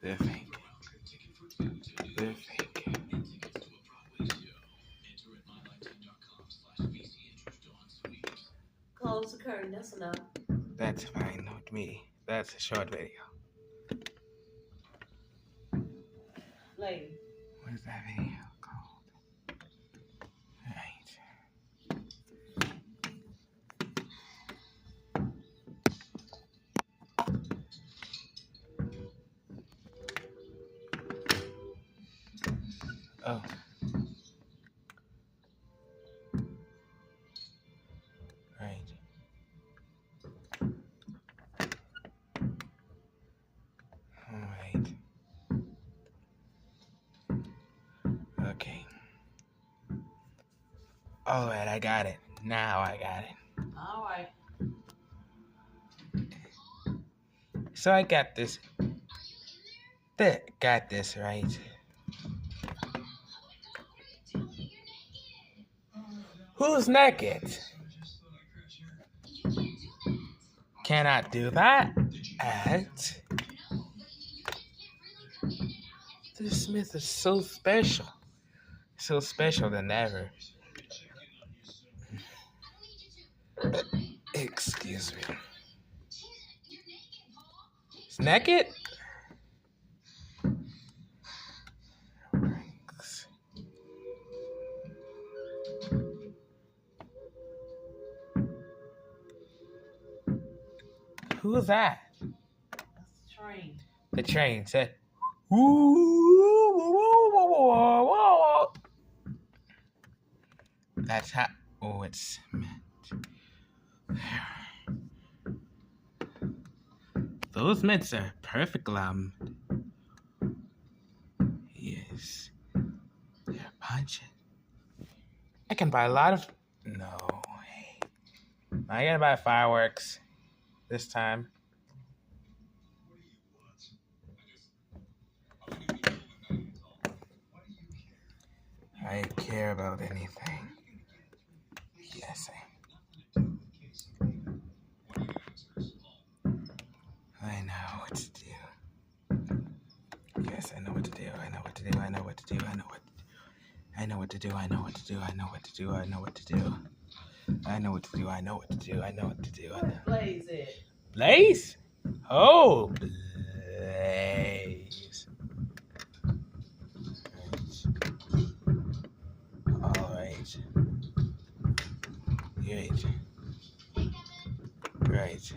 They're thinking. They're thinking. Close the curtain. That's enough. That's fine with me. That's a short video. Lady. What is that video called? Right. Oh. Right. Alright. Okay. Alright, I got it. Now I got it. All right. So I got this. Got this, right? Who's naked? Cannot do that. At this Smith is so special. So special than ever. Excuse me. It's naked? Who's that? That's the train. The train said, woo, woo, woo, woo, woo. That's how, it's meant. Those mints are perfect, Yes. They're punching. I can buy a lot of, no. I gotta buy fireworks this time. I care about anything. Yes, I know what to do. Yes, I know what to do. I know what to do. I know what to do. I know what to do. I know what to do. I know what to do. I know what to do. I know what to do. I know what to do. I know what to do. I know what to do. Where's Blaze at? Blaze? Oh, Blaze. All right. Right. Right.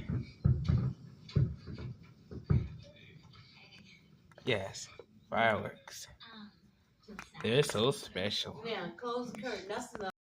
Yes, fireworks. They're so special. Now, close the curtain. That's enough.